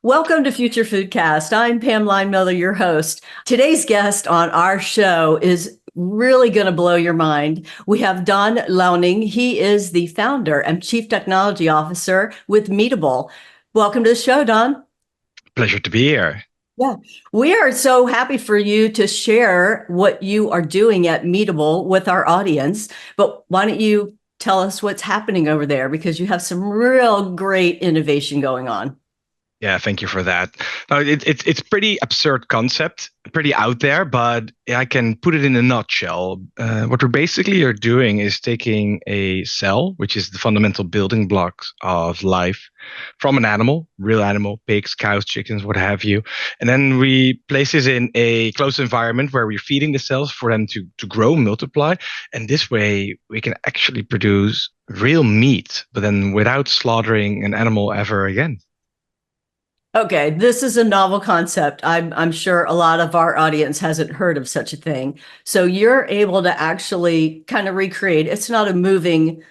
Welcome to Future Foodcast. I'm Pam Miller, your host. Today's guest on our show is really going to blow your mind. We have Daan Luining. He is the founder and chief technology officer with Meatble. Welcome to the show, Daan. Pleasure to be here. Yeah, we are so happy for you to share what you are doing at Meatble with our audience. But why don't you tell us what's happening over there? Because you have some real great innovation going on. Yeah, thank you for that. It's pretty absurd concept, pretty out there, but I can put it in a nutshell. What we're basically are doing is taking a cell, which is the fundamental building blocks of life, from an animal, real animal, pigs, cows, chickens, what have you, and then we place this in a closed environment where we're feeding the cells for them to grow, multiply, and this way we can actually produce real meat, but then without slaughtering an animal ever again. Okay, this is a novel concept. I'm sure a lot of our audience hasn't heard of such a thing. So you're able to actually kind of recreate. It's not a moving,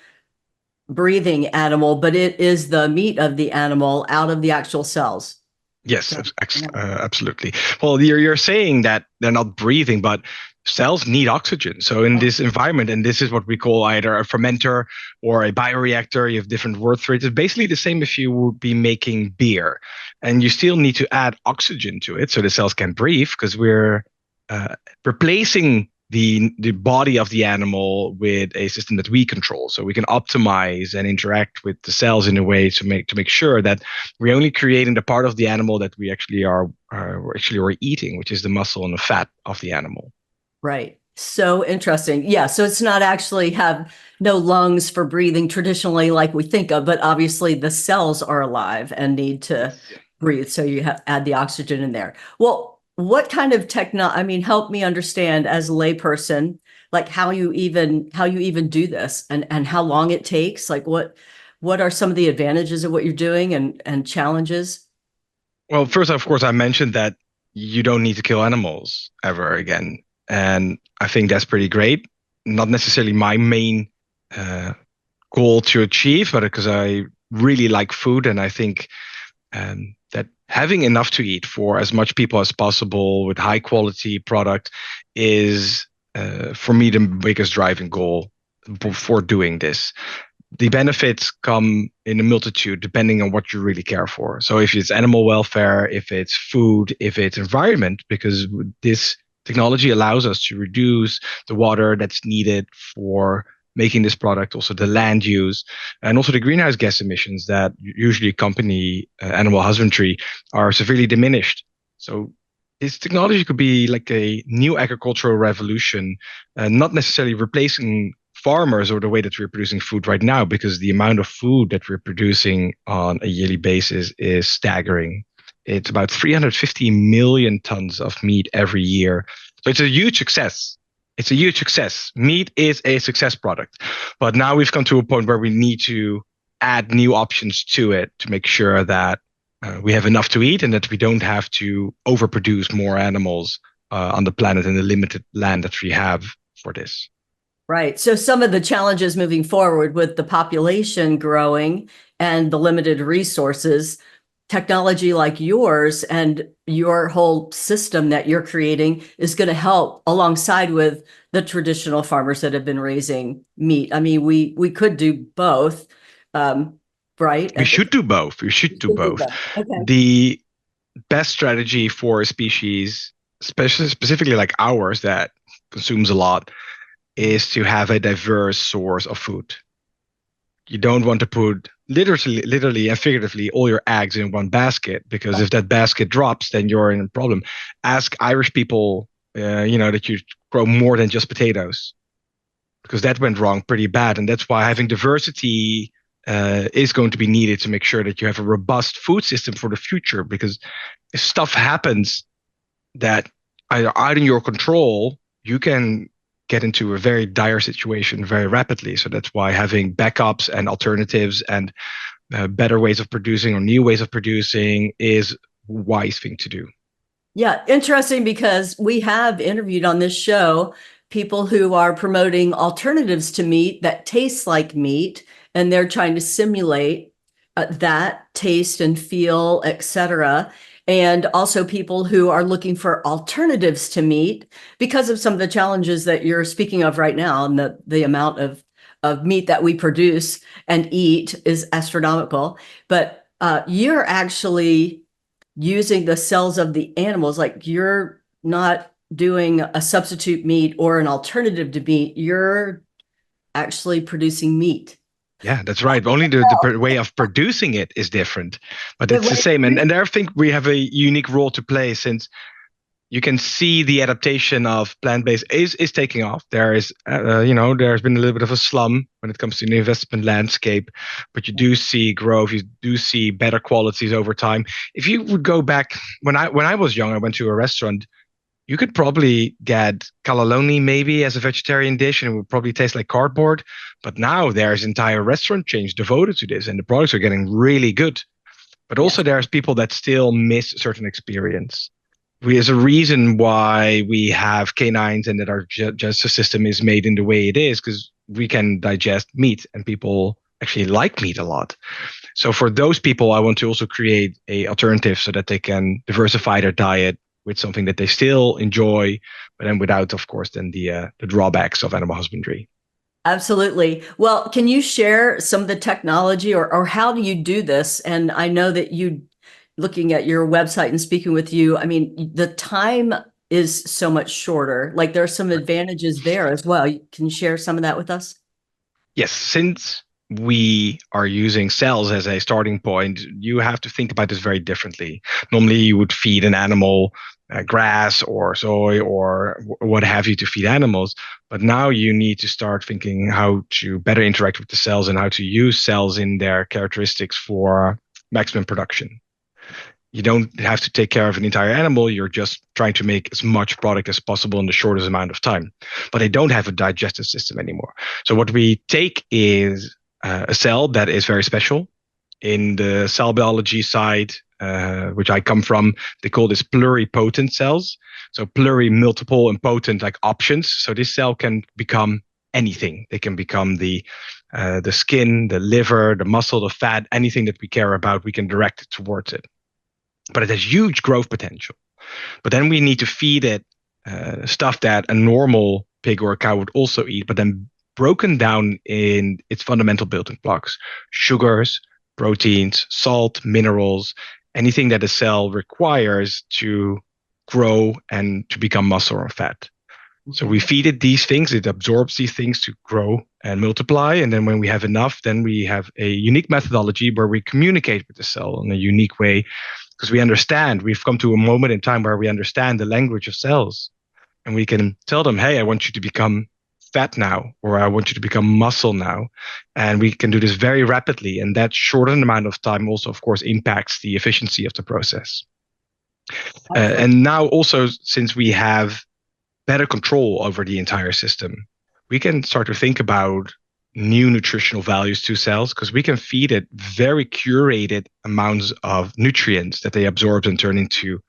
breathing animal, but it is the meat of the animal out of the actual cells. Yes, So, yeah. absolutely. Well, you're saying that they're not breathing, but cells need oxygen. So in this environment, and this is what we call either a fermenter or a bioreactor, you have different word for it. It's basically the same if you would be making beer, and you still need to add oxygen to it so the cells can breathe because we're replacing the body of the animal with a system that we control, so we can optimize and interact with the cells in a way to make sure that we're only creating the part of the animal that we actually are eating, which is the muscle and the fat of the animal. Right. So interesting. Yeah. So it's not actually have no lungs for breathing traditionally like we think of, but obviously the cells are alive and need to breathe. So you add the oxygen in there. Well, what kind of I mean, help me understand as a layperson, like how you even do this and how long it takes. Like what are some of the advantages of what you're doing and challenges? Well, first, of course, I mentioned that you don't need to kill animals ever again. And I think that's pretty great. Not necessarily my main uh, goal to achieve, but because I really like food and I think that having enough to eat for as much people as possible with high quality product is, for me, the biggest driving goal for doing this. The benefits come in a multitude depending on what you really care for. So if it's animal welfare, if it's food, if it's environment, because this technology allows us to reduce the water that's needed for making this product, also the land use, and also the greenhouse gas emissions that usually accompany animal husbandry are severely diminished. So this technology could be like a new agricultural revolution, not necessarily replacing farmers or the way that we're producing food right now, because the amount of food that we're producing on a yearly basis is staggering. It's about 350 million tons of meat every year. So it's a huge success. It's a huge success. Meat is a success product. But now we've come to a point where we need to add new options to it to make sure that we have enough to eat and that we don't have to overproduce more animals on the planet in the limited land that we have for this. Right. So some of the challenges moving forward with the population growing and the limited resources, technology like yours and your whole system that you're creating is going to help alongside with the traditional farmers that have been raising meat. I mean, we could do both, right? We should do both. We should do both. Okay. The best strategy for a species, especially specifically like ours that consumes a lot, is to have a diverse source of food. You don't want to put literally and figuratively all your eggs in one basket, because if that basket drops, then you're in a problem. Ask Irish people, that you grow more than just potatoes, because that went wrong pretty bad, and that's why having diversity is going to be needed to make sure that you have a robust food system for the future. Because if stuff happens that are out in your control, you can get into a very dire situation very rapidly. So that's why having backups and alternatives and better ways of producing or new ways of producing is a wise thing to do. Yeah, interesting because we have interviewed on this show people who are promoting alternatives to meat that taste like meat, and they're trying to simulate that taste and feel, etc. And also people who are looking for alternatives to meat because of some of the challenges that you're speaking of right now, and the amount of meat that we produce and eat is astronomical. But you're actually using the cells of the animals, like you're not doing a substitute meat or an alternative to meat. You're actually producing meat. Yeah, that's right. Only the way of producing it is different, but The it's the way same. And there, I think we have a unique role to play since you can see the adaptation of plant-based is taking off. There is, there's been a little bit of a slump when it comes to the investment landscape, but you do see growth. You do see better qualities over time. If you would go back when I was young, I went to a restaurant. You could probably get cannelloni maybe as a vegetarian dish, and it would probably taste like cardboard. But now there's entire restaurant chains devoted to this, and the products are getting really good. But also Yes, there's people that still miss a certain experience. There's a reason why we have canines and that our justice system is made in the way it is, because we can digest meat and people actually like meat a lot. So for those people, I want to also create a alternative so that they can diversify their diet with something that they still enjoy, but then without, of course, then the drawbacks of animal husbandry. absolutely. Well, can you share some of the technology, or how do you do this? And I know that you, looking at your website and speaking with you, I mean, the time is so much shorter. Like there are some advantages there as well. Can you share some of that with us? Yes, since we are using cells as a starting point, you have to think about this very differently. Normally, you would feed an animal grass or soy or what have you to feed animals. But now you need to start thinking how to better interact with the cells and how to use cells in their characteristics for maximum production. You don't have to take care of an entire animal. You're just trying to make as much product as possible in the shortest amount of time. But they don't have a digestive system anymore. So what we take is a cell that is very special. In the cell biology side, which I come from, they call this pluripotent cells. So pluri, multiple, and potent, like options. So this cell can become anything. They can become the skin, the liver, the muscle, the fat, anything that we care about. We can direct it towards it, but it has huge growth potential. But then we need to feed it stuff that a normal pig or a cow would also eat, but then broken down in its fundamental building blocks: sugars, proteins, salt, minerals, anything that a cell requires to grow and to become muscle or fat. So we feed it these things, it absorbs these things to grow and multiply. And then when we have enough, then we have a unique methodology where we communicate with the cell in a unique way, because we've come to a moment in time where we understand the language of cells, and we can tell them, hey, I want you to become fat now, or I want you to become muscle now. And we can do this very rapidly. And that shortened amount of time also, of course, impacts the efficiency of the process. And now also, since we have better control over the entire system, we can start to think about new nutritional values to cells, because we can feed it very curated amounts of nutrients that they absorb and turn into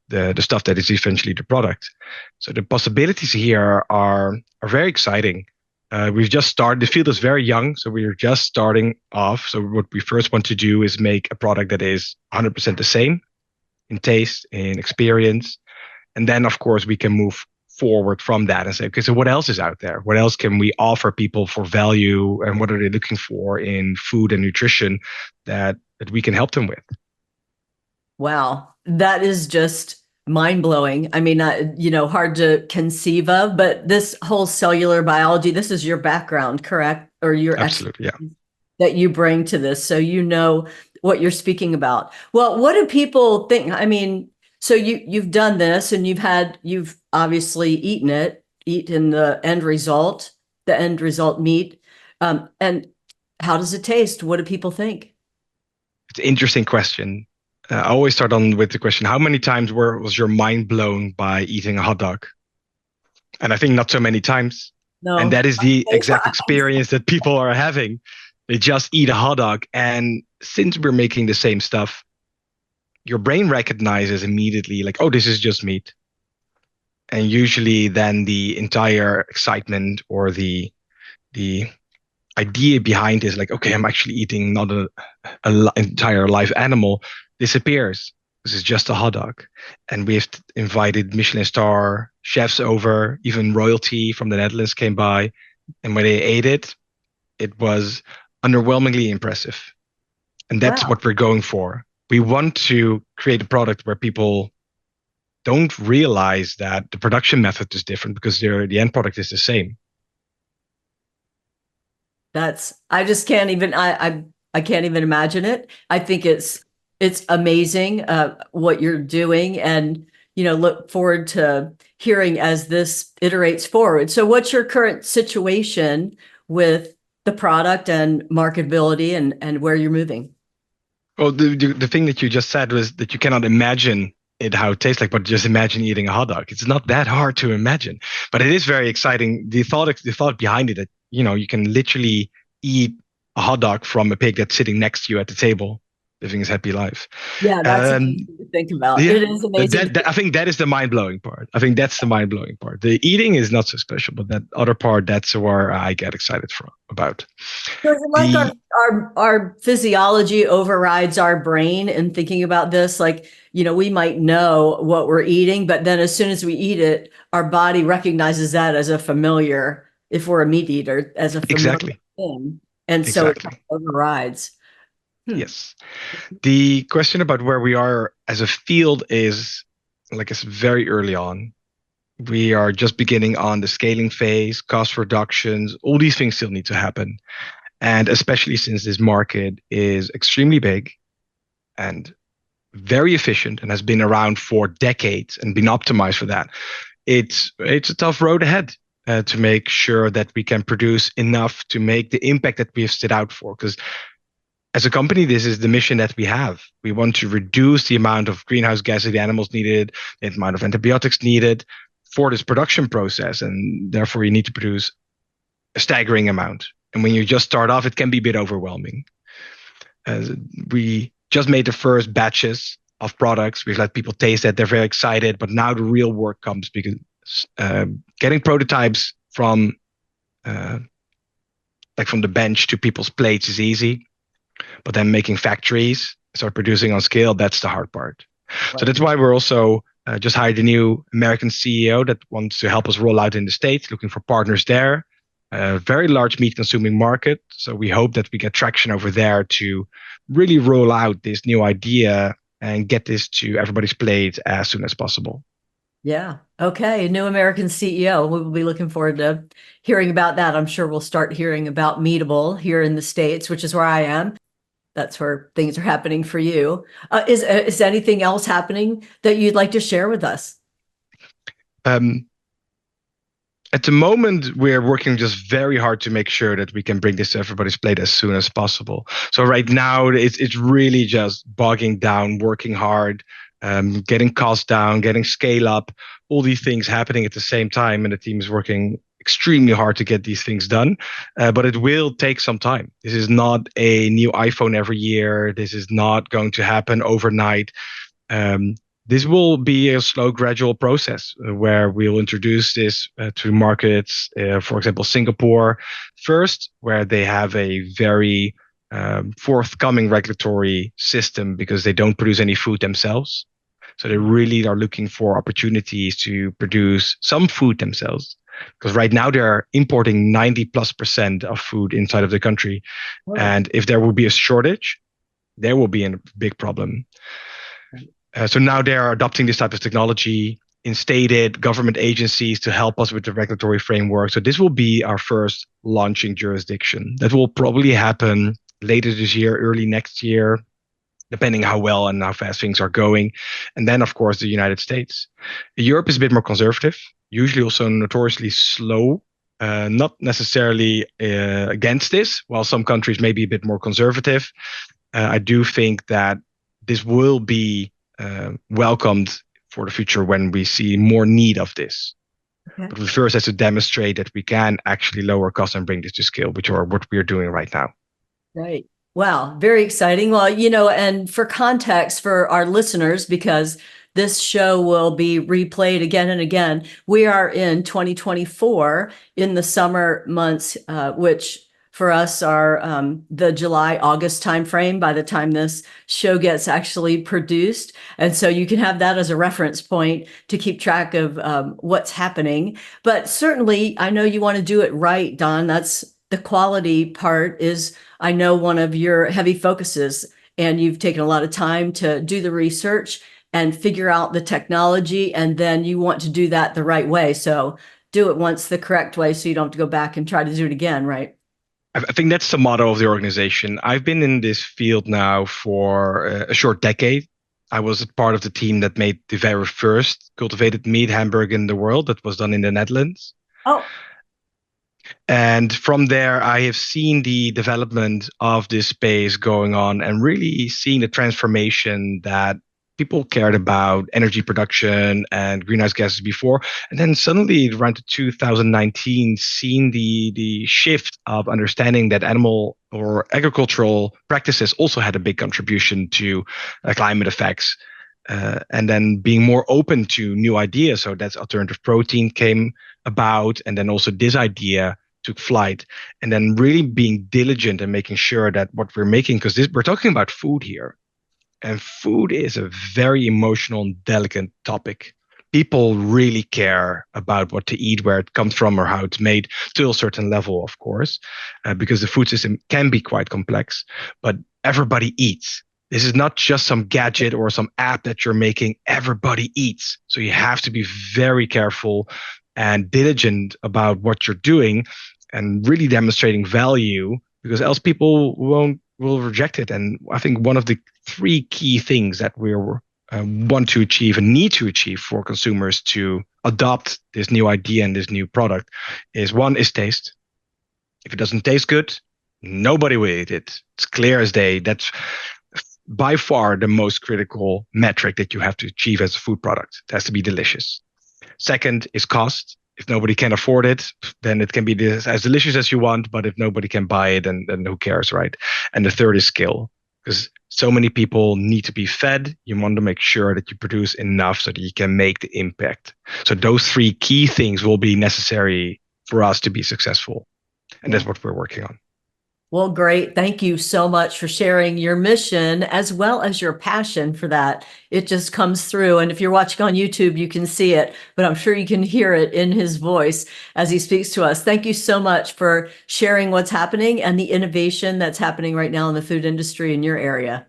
the stuff that is eventually the product. So the possibilities here are very exciting. We've just started. The field is very young, so we're just starting off. So what we first want to do is make a product that is 100% the same in taste, in experience, and then of course we can move forward from that and say, okay, so what else is out there? What else can we offer people for value, and what are they looking for in food and nutrition that we can help them with? Wow, that is just mind blowing. I mean, hard to conceive of, but this whole cellular biology, this is your background, correct? Or your Absolutely, yeah. that you bring to this, so you know what you're speaking about. Well, what do people think? I mean, so you've done this, and you've obviously eaten the end result meat. And how does it taste? What do people think? It's an interesting question. I always start on with the question: how many times was your mind blown by eating a hot dog? And I think not so many times. And No. that is the exact experience that people are having. They just eat a hot dog. And since we're making the same stuff, your brain recognizes immediately, like, oh, this is just meat. And usually then the entire excitement or the idea behind this, like, okay, I'm actually eating not a entire live animal, disappears. This is just a hot dog. And we have invited Michelin star chefs over, even royalty from the Netherlands came by. And when they ate it, it was underwhelmingly impressive. And that's Wow. what we're going for. We want to create a product where people don't realize that the production method is different because the end product is the same. I just can't even I can't even imagine it. I think it's amazing what you're doing, and look forward to hearing as this iterates forward. So what's your current situation with the product and marketability and where you're moving? Well, the thing that you just said was that you cannot imagine it how it tastes like, but just imagine eating a hot dog. It's not that hard to imagine, but it is very exciting. The thought behind it that you can literally eat a hot dog from a pig that's sitting next to you at the table, living his happy life. Yeah, that's Um, amazing to think about. yeah, It is amazing. I think that is the mind blowing part. I think that's the mind blowing part. The eating is not so special, but that other part, that's where I get excited about. So is it like The our physiology overrides our brain in thinking about this? Like, we might know what we're eating, but then as soon as we eat it, our body recognizes that as a familiar, if we're a meat eater, as a familiar exactly, thing. And so it exactly. overrides. Hmm. Yes. The question about where we are as a field is, like, it's very early on. We are just beginning on the scaling phase, cost reductions, all these things still need to happen. And especially since this market is extremely big and very efficient and has been around for decades and been optimized for that, it's a tough road ahead. To make sure that we can produce enough to make the impact that we have set out for. Because as a company, this is the mission that we have. We want to reduce the amount of greenhouse gases the animals needed, the amount of antibiotics needed for this production process. And therefore, you need to produce a staggering amount. And when you just start off, it can be a bit overwhelming. We just made the first batches of products. We've let people taste that. They're very excited. But now the real work comes because getting prototypes from from the bench to people's plates is easy. But then making factories start producing on scale, that's the hard part. So Right. that's why we're also just hired a new American CEO that wants to help us roll out in the States, looking for partners there. A very large meat consuming market. So we hope that we get traction over there to really roll out this new idea and get this to everybody's plate as soon as possible. Yeah. Okay. New American CEO. We will be looking forward to hearing about that. I'm sure we'll start hearing about Meatable here in the States, which is where I am. That's where things are happening for you. Is anything else happening that you'd like to share with us? Um, at the moment, we're working just very hard to make sure that we can bring this to everybody's plate as soon as possible. So right now, it's really just bogging down, working hard, getting costs down, getting scale up, all these things happening at the same time, and the team is working extremely hard to get these things done. But it will take some time. This is not a new iPhone every year. This is not going to happen overnight. Um, this will be a slow, gradual process where we'll introduce this to markets, for example, Singapore first, where they have a very forthcoming regulatory system because they don't produce any food themselves. So they really are looking for opportunities to produce some food themselves. Because right now they're importing 90+% of food inside of the country. Oh, And if there will be a shortage, there will be a big problem. So now they are adopting this type of technology, instated government agencies to help us with the regulatory framework. So this will be our first launching jurisdiction. That will probably happen later this year, early next year, depending how well and how fast things are going. And then, of course, the United States. Europe is a bit more conservative, usually also notoriously slow. Not necessarily against this, while some countries may be a bit more conservative. I do think that this will be welcomed for the future when we see more need of this. okay. But we first have to demonstrate that we can actually lower costs and bring this to scale, which are what we're doing right now. Right. Wow. Very exciting. Well, and for context for our listeners, because this show will be replayed again and again, we are in 2024 in the summer months, which for us are the July, August timeframe by the time this show gets actually produced. And so you can have that as a reference point to keep track of what's happening. But certainly, I know you want to do it right, Daan. That's the quality part is, I know, one of your heavy focuses, and you've taken a lot of time to do the research and figure out the technology, and then you want to do that the right way. So do it once the correct way so you don't have to go back and try to do it again, right? I think that's the motto of the organization. I've been in this field now for a short decade. I was part of the team that made the very first cultivated meat hamburger in the world that was done in the Netherlands. Oh, And from there, I have seen the development of this space going on and really seeing the transformation that people cared about energy production and greenhouse gases before. And then suddenly around 2019, seeing the shift of understanding that animal or agricultural practices also had a big contribution to climate effects. And then being more open to new ideas. So that's alternative protein came about. And then also this idea took flight. And then really being diligent and making sure that what we're making, because we're talking about food here. And food is a very emotional and delicate topic. People really care about what to eat, where it comes from, or how it's made, to a certain level, of course, because the food system can be quite complex. But everybody eats. This is not just some gadget or some app that you're making. Everybody eats. So you have to be very careful and diligent about what you're doing and really demonstrating value, because else people will reject it. And I think one of the three key things that we want to achieve and need to achieve for consumers to adopt this new idea and this new product is, one is taste. If it doesn't taste good, nobody will eat it. It's clear as day. That's by far the most critical metric that you have to achieve as a food product. It has to be delicious. Second is cost. If nobody can afford it, then it can be as delicious as you want. But if nobody can buy it, then who cares, right? And the third is skill, because so many people need to be fed. You want to make sure that you produce enough so that you can make the impact. So those three key things will be necessary for us to be successful. And that's what we're working on. well, great. Thank you so much for sharing your mission as well as your passion for that. It just comes through. And if you're watching on YouTube, you can see it, but I'm sure you can hear it in his voice as he speaks to us. Thank you so much for sharing what's happening and the innovation that's happening right now in the food industry in your area.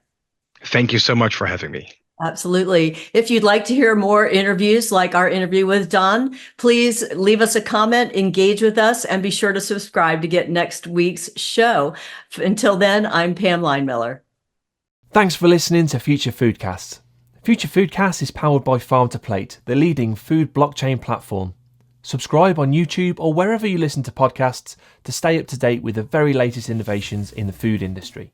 Thank you so much for having me. Absolutely. If you'd like to hear more interviews like our interview with Daan, please leave us a comment, engage with us, and be sure to subscribe to get next week's show. Until then, I'm Pam Linemiller. Thanks for listening to Future Foodcast. Future Foodcast is powered by Farm to Plate, the leading food blockchain platform. Subscribe on YouTube or wherever you listen to podcasts to stay up to date with the very latest innovations in the food industry.